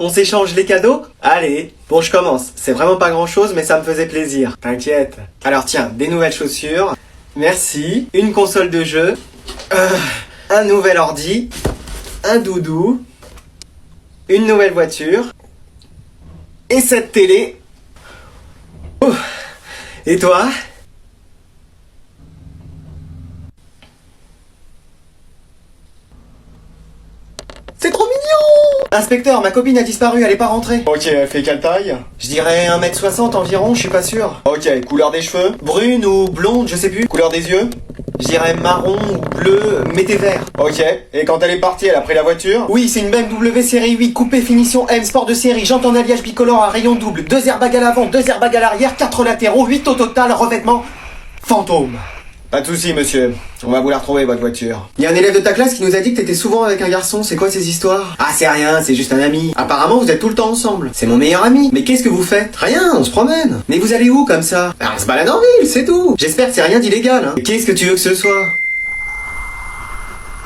On s'échange les cadeaux? Allez, bon je commence. C'est vraiment pas grand chose mais ça me faisait plaisir. T'inquiète. Alors tiens, des nouvelles chaussures. Merci. Une console de jeu. Un nouvel ordi. Un doudou. Une nouvelle voiture. Et cette télé. Ouh. Et toi? C'est trop mignon! Inspecteur, ma copine a disparu, elle est pas rentrée. Ok, elle fait quelle taille? Je dirais 1m60 environ, je suis pas sûr. Ok, couleur des cheveux? Brune ou blonde, je sais plus. Couleur des yeux? Je dirais marron ou bleu, mettez vert. Ok, et quand elle est partie, elle a pris la voiture? Oui, c'est une BMW série 8, coupé finition M, sport de série, jante en alliage bicolore à rayon double, 2 airbags à l'avant, 2 airbags à l'arrière, 4 latéraux, 8 au total, revêtement fantôme. Pas de soucis, monsieur. On va vous la retrouver, votre voiture. Il y a un élève de ta classe qui nous a dit que t'étais souvent avec un garçon. C'est quoi ces histoires? Ah, c'est rien, c'est juste un ami. Apparemment, vous êtes tout le temps ensemble. C'est mon meilleur ami. Mais qu'est-ce que vous faites? Rien, on se promène. Mais vous allez où comme ça? Ah, on se balade en ville, c'est tout. J'espère que c'est rien d'illégal, hein. Qu'est-ce que tu veux que ce soit?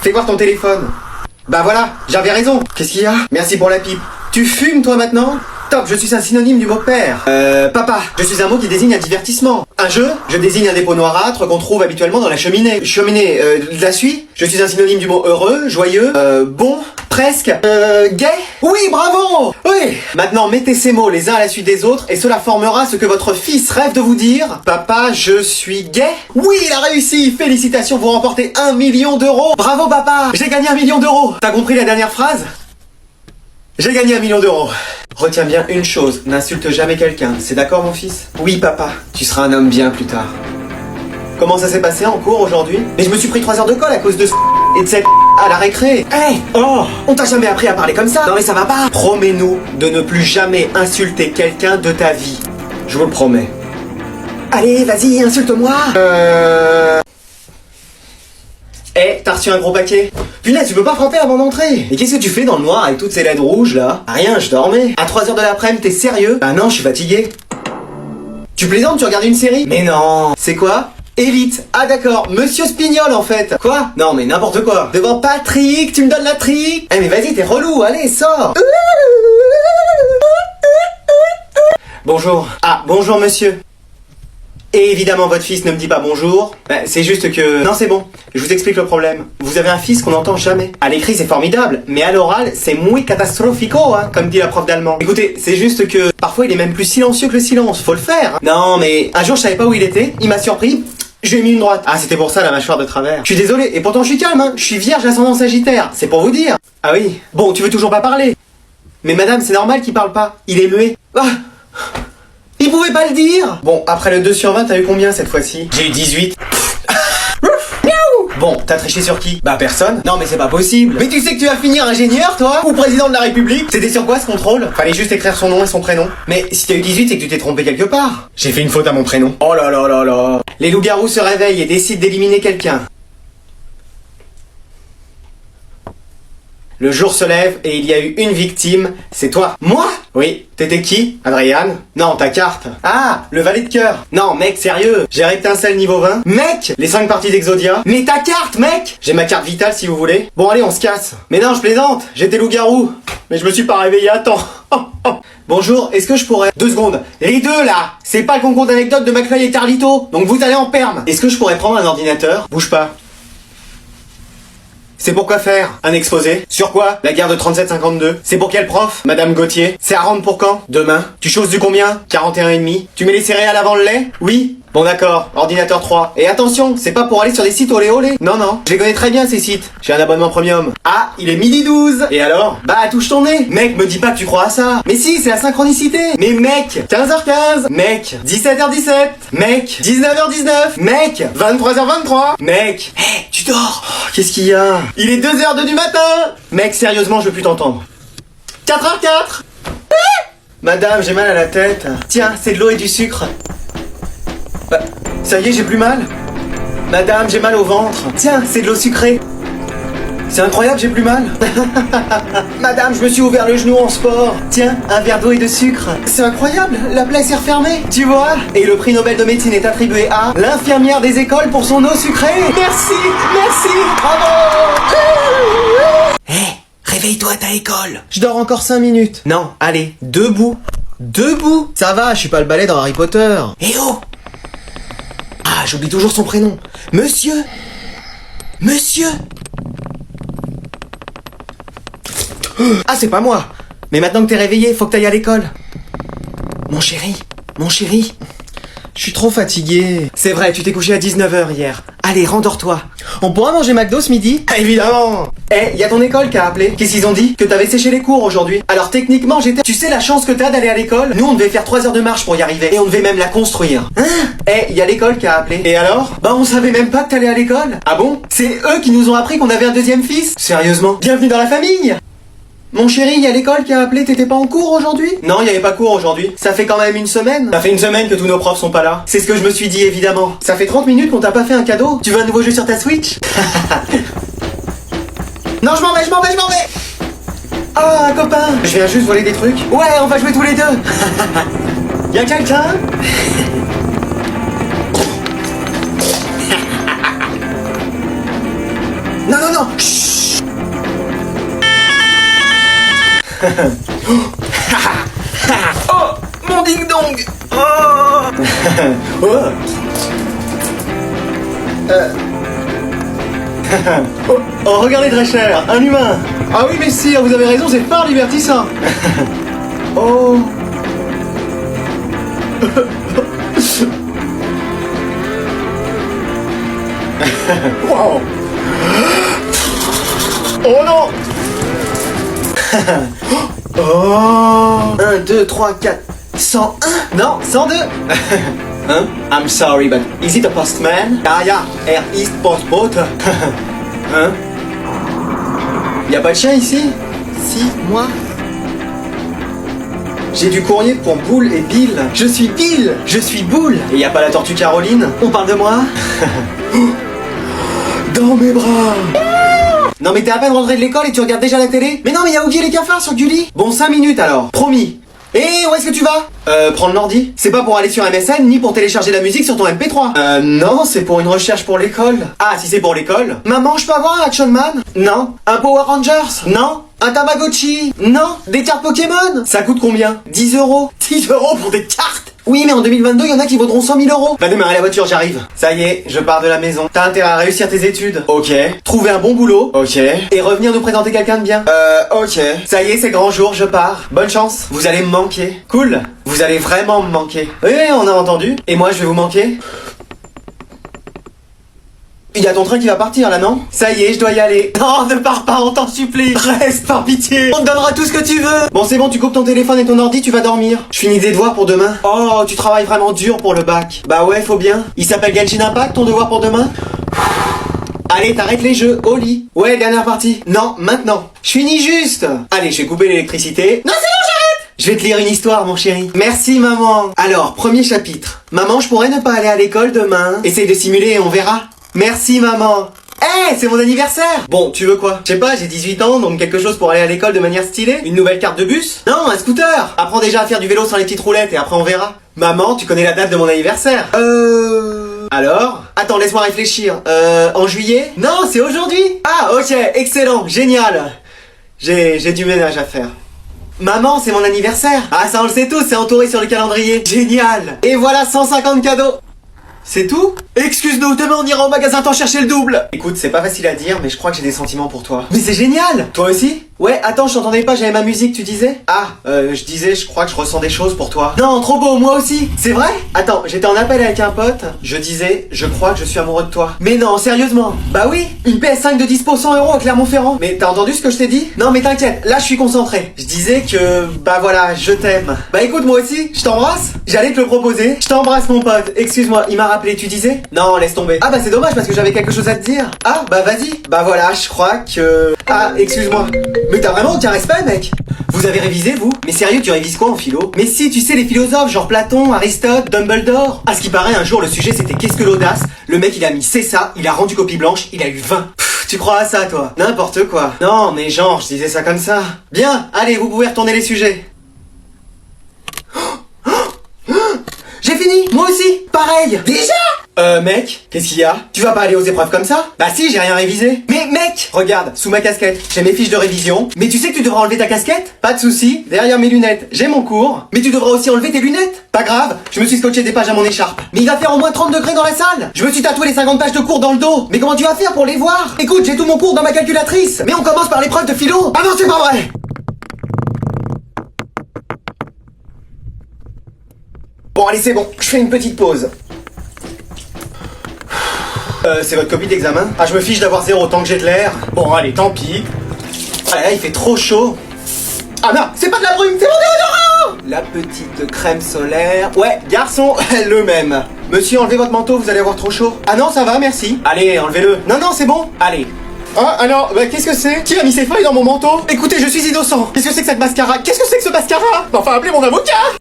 Fais voir ton téléphone. Bah voilà, j'avais raison. Qu'est-ce qu'il y a? Merci pour la pipe. Tu fumes, toi, maintenant? Top, je suis un synonyme du mot père. Papa, je suis un mot qui désigne un divertissement. Un jeu, je désigne un dépôt noirâtre qu'on trouve habituellement dans la cheminée. Cheminée, la suite, je suis un synonyme du mot heureux, joyeux, bon, presque, gay. Oui, bravo! Oui! Maintenant, mettez ces mots les uns à la suite des autres et cela formera ce que votre fils rêve de vous dire. Papa, je suis gay. Oui, il a réussi! Félicitations, vous remportez 1 million d'euros. Bravo, papa! J'ai gagné 1 million d'euros. T'as compris la dernière phrase? J'ai gagné 1 million d'euros. Retiens bien une chose, n'insulte jamais quelqu'un. C'est d'accord, mon fils? Oui, papa. Tu seras un homme bien plus tard. Comment ça s'est passé en cours aujourd'hui? Mais je me suis pris 3 heures de colle à cause de et de cette à la récré. Hey! Oh! On t'a jamais appris à parler comme ça? Non mais ça va pas! Promets-nous de ne plus jamais insulter quelqu'un de ta vie. Je vous le promets. Allez, vas-y, insulte-moi! Eh, t'as reçu un gros paquet? Punaise, tu peux pas frapper avant d'entrer. Et qu'est-ce que tu fais dans le noir avec toutes ces LED rouges là? Rien, je dormais. À 3h de l'après-midi, t'es sérieux? Ah non, je suis fatigué. Tu plaisantes, tu regardes une série? Mais non. C'est quoi? Élite. Ah d'accord, Monsieur Spignol en fait. Quoi? Non mais n'importe quoi. Devant Patrick, tu me donnes la trique? Eh mais vas-y, t'es relou, allez, sors. Bonjour. Ah, bonjour monsieur. Et évidemment, votre fils ne me dit pas bonjour. C'est juste que... Non, c'est bon. Je vous explique le problème. Vous avez un fils qu'on n'entend jamais. À l'écrit, c'est formidable. Mais à l'oral, c'est muy catastrophico, hein, comme dit la prof d'allemand. Écoutez, c'est juste que... Parfois, il est même plus silencieux que le silence. Faut le faire. Hein. Non, mais... Un jour, je savais pas où il était. Il m'a surpris. Je lui ai mis une droite. Ah, c'était pour ça, la mâchoire de travers. Je suis désolé. Et pourtant, je suis calme, hein. Je suis vierge ascendant sagittaire. C'est pour vous dire. Ah oui. Bon, tu veux toujours pas parler. Mais madame, c'est normal qu'il parle pas. Il est muet. Ah. Il pouvait pas le dire. Bon, après le 2 sur 20, t'as eu combien cette fois-ci? J'ai eu 18. Bon, t'as triché sur qui? Bah personne. Non mais c'est pas possible. Mais tu sais que tu vas finir ingénieur toi? Ou président de la République? C'était sur quoi ce contrôle? Fallait juste écrire son nom et son prénom. Mais si t'as eu 18, c'est que tu t'es trompé quelque part. J'ai fait une faute à mon prénom. Oh là là là là. Les loups-garous se réveillent et décident d'éliminer quelqu'un. Le jour se lève et il y a eu une victime, c'est toi. Moi? Oui. T'étais qui? Adriane? Non, ta carte. Ah, le valet de cœur. Non, mec, sérieux. J'ai rectincelle niveau 20. Mec, les 5 parties d'Exodia. Mais ta carte, mec! J'ai ma carte vitale si vous voulez. Bon, allez, on se casse. Mais non, je plaisante. J'étais loup-garou. Mais je me suis pas réveillé à temps. Bonjour, est-ce que je pourrais... 2 secondes. Les deux, là, c'est pas le concours d'anecdotes de McFly et Carlito. Donc vous allez en perme. Est-ce que je pourrais prendre un ordinateur? Bouge pas. C'est pour quoi faire? Un exposé? Sur quoi? La guerre de 37-52. C'est pour quel prof? Madame Gauthier. C'est à rendre pour quand? Demain. Tu choses du combien? 41,5. Tu mets les céréales avant le lait? Oui. Bon d'accord, ordinateur 3. Et attention, c'est pas pour aller sur des sites olé olé. Non, non, je les connais très bien ces sites. J'ai un abonnement premium. Ah, il est midi 12. Et alors? Bah touche ton nez. Mec, me dis pas que tu crois à ça. Mais si, c'est la synchronicité. Mais mec, 15h15. Mec, 17h17. Mec, 19h19. Mec, 23h23. Mec, hé, tu dors. Oh, qu'est-ce qu'il y a? Il est 2h02 du matin. Mec, sérieusement, je veux plus t'entendre. 4h04. Madame, j'ai mal à la tête. Tiens, c'est de l'eau et du sucre. Bah, ça y est, j'ai plus mal. Madame, j'ai mal au ventre. Tiens, c'est de l'eau sucrée. C'est incroyable, j'ai plus mal. Madame, je me suis ouvert le genou en sport. Tiens, un verre d'eau et de sucre. C'est incroyable, la plaie s'est refermée. Tu vois? Et le prix Nobel de médecine est attribué à l'infirmière des écoles pour son eau sucrée. Merci, merci, bravo. Hé, réveille. Réveille-toi, t'as école. Je dors encore 5 minutes. Non, allez, debout. Debout. Ça va, je suis pas le balai dans Harry Potter. Eh oh. Ah, j'oublie toujours son prénom. Monsieur. Monsieur. Ah, c'est pas moi. Mais maintenant que t'es réveillé, faut que t'ailles à l'école. Mon chéri. Mon chéri. Je suis trop fatigué. C'est vrai, tu t'es couché à 19h hier. Allez, rendors-toi. On pourra manger McDo ce midi? Évidemment. Eh, y a ton école qui a appelé. Qu'est-ce qu'ils ont dit? Que t'avais séché les cours aujourd'hui. Alors techniquement, Tu sais la chance que t'as d'aller à l'école? Nous, on devait faire 3 heures de marche pour y arriver. Et on devait même la construire. Hein? Eh, y a l'école qui a appelé. Et alors? Bah, on savait même pas que t'allais à l'école. Ah bon? C'est eux qui nous ont appris qu'on avait un deuxième fils? Sérieusement? Bienvenue dans la famille. Mon chéri, y a l'école qui a appelé, t'étais pas en cours aujourd'hui? Non, y avait pas cours aujourd'hui. Ça fait quand même une semaine. Ça fait une semaine que tous nos profs sont pas là. C'est ce que je me suis dit, évidemment. Ça fait 30 minutes qu'on t'a pas fait un cadeau. Tu veux un nouveau jeu sur ta Switch? Non, je m'en vais. Ah, un copain. Je viens juste voler des trucs. Ouais, on va jouer tous les deux. Y a quelqu'un? Non. Chut. Oh, mon ding-dong. Oh. Oh, regardez Drescher, un humain. Ah oui, messire, vous avez raison, c'est fort divertissant. Oh. Wow. Oh non. Oh. 1, 2, 3, 4, 101. Non, 102. Hein? I'm sorry, but is it a postman? Ja, ist postbote. Hein? Y a pas de chien ici? Si, moi. J'ai du courrier pour Boule et Bill. Je suis Bill. Je suis Boule. Et y a pas la tortue Caroline? On parle de moi? Dans mes bras. Non mais t'es à peine rentré de l'école et tu regardes déjà la télé? Mais non mais y'a Oogie et les cafards sur Gulli. Bon, 5 minutes alors, promis. Et où est-ce que tu vas? Prendre l'ordi. C'est pas pour aller sur MSN ni pour télécharger la musique sur ton MP3. Non, c'est pour une recherche pour l'école. Ah, si c'est pour l'école? Maman, je peux avoir un Action Man? Non. Un Power Rangers? Non. Un Tamagotchi? Non. Des cartes Pokémon? Ça coûte combien? 10 euros. 10 euros pour des cartes? Oui, mais en 2022, il y en a qui vaudront 100 000 euros. Va démarrer la voiture, j'arrive. Ça y est, je pars de la maison. T'as intérêt à réussir tes études. Ok. Trouver un bon boulot. Ok. Et revenir nous présenter quelqu'un de bien. Ok. Ça y est, c'est grand jour, je pars. Bonne chance. Vous allez me manquer. Cool. Vous allez vraiment me manquer. Oui, on a entendu. Et moi, je vais vous manquer. Il y a ton train qui va partir là, non? Ça y est, je dois y aller. Non, ne pars pas, on t'en supplie. Reste, par pitié. On te donnera tout ce que tu veux. Bon, c'est bon, tu coupes ton téléphone et ton ordi, tu vas dormir. Je finis des devoirs pour demain. Oh, tu travailles vraiment dur pour le bac. Bah ouais, faut bien. Il s'appelle Genshin Impact, ton devoir pour demain? Allez, t'arrêtes les jeux, au lit. Ouais, dernière partie. Non, maintenant. Je finis juste. Allez, je vais couper l'électricité. Non, c'est bon, j'arrête. Je vais te lire une histoire, mon chéri. Merci, maman. Alors, premier chapitre. Maman, je pourrais ne pas aller à l'école demain. Essaye de simuler et on verra. Merci maman. Eh, c'est mon anniversaire. Bon, tu veux quoi? Je sais pas, j'ai 18 ans, donc quelque chose pour aller à l'école de manière stylée? Une nouvelle carte de bus? Non, un scooter. Apprends déjà à faire du vélo sans les petites roulettes et après on verra. Maman, tu connais la date de mon anniversaire? Alors? Attends, laisse-moi réfléchir. En juillet? Non, c'est aujourd'hui. Ah, ok, excellent, génial. J'ai du ménage à faire. Maman, c'est mon anniversaire. Ah, ça on le sait tous, c'est entouré sur le calendrier. Génial. Et voilà 150 cadeaux. C'est tout? Excuse-nous, demain on ira au magasin t'en chercher le double. Écoute, c'est pas facile à dire, mais je crois que j'ai des sentiments pour toi. Mais c'est génial. Toi aussi? Ouais, attends, je t'entendais pas, j'avais ma musique, tu disais? Ah, je disais, je crois que je ressens des choses pour toi. Non, trop beau, moi aussi. C'est vrai? Attends, j'étais en appel avec un pote, je disais, je crois que je suis amoureux de toi. Mais non, sérieusement? Bah oui, une PS5 de dispo 100 euros à Clermont-Ferrand. Mais t'as entendu ce que je t'ai dit? Non, mais t'inquiète, là je suis concentré. Je disais que, bah voilà, je t'aime. Bah écoute, moi aussi, je t'embrasse. J'allais te le proposer. Je t'embrasse mon pote. Excuse-moi, il m'a rappelé, tu disais? Non, laisse tomber. Ah bah c'est dommage parce que j'avais quelque chose à te dire. Ah bah vas-y. Bah voilà, je crois que... Ah, excuse-moi. Mais t'as vraiment aucun respect, mec. Vous avez révisé, vous? Mais sérieux, tu révises quoi en philo? Mais si, tu sais, les philosophes, genre Platon, Aristote, Dumbledore. À ce qui paraît, un jour, le sujet, c'était qu'est-ce que l'audace? Le mec, il a mis c'est ça, il a rendu copie blanche, il a eu 20. Pff, tu crois à ça, toi? N'importe quoi. Non, mais genre, je disais ça comme ça. Bien, allez, vous pouvez retourner les sujets. J'ai fini, moi aussi, pareil. Déjà? Mec, qu'est-ce qu'il y a? Tu vas pas aller aux épreuves comme ça? Bah si, j'ai rien révisé. Mais mec, regarde, sous ma casquette, j'ai mes fiches de révision. Mais tu sais que tu devras enlever ta casquette? Pas de souci, derrière mes lunettes, j'ai mon cours. Mais tu devras aussi enlever tes lunettes. Pas grave, je me suis scotché des pages à mon écharpe. Mais il va faire au moins 30 degrés dans la salle. Je me suis tatoué les 50 pages de cours dans le dos. Mais comment tu vas faire pour les voir? Écoute, j'ai tout mon cours dans ma calculatrice. Mais on commence par l'épreuve de philo. Ah non, c'est pas vrai. Bon allez, c'est bon, je fais une petite pause. C'est votre copie d'examen? Ah, je me fiche d'avoir 0 tant que j'ai de l'air. Bon, allez, tant pis. Ah là, il fait trop chaud. Ah non, c'est pas de la brume, c'est mon déodorant! La petite crème solaire. Ouais, garçon, le même. Monsieur, enlevez votre manteau, vous allez avoir trop chaud. Ah non, ça va, merci. Allez, enlevez-le. Non, non, c'est bon. Allez. Ah, alors, bah, qu'est-ce que c'est? Qui a mis ses feuilles dans mon manteau? Écoutez, je suis innocent. Qu'est-ce que c'est que cette mascara? Qu'est-ce que c'est que ce mascara? Enfin, appelez mon avocat!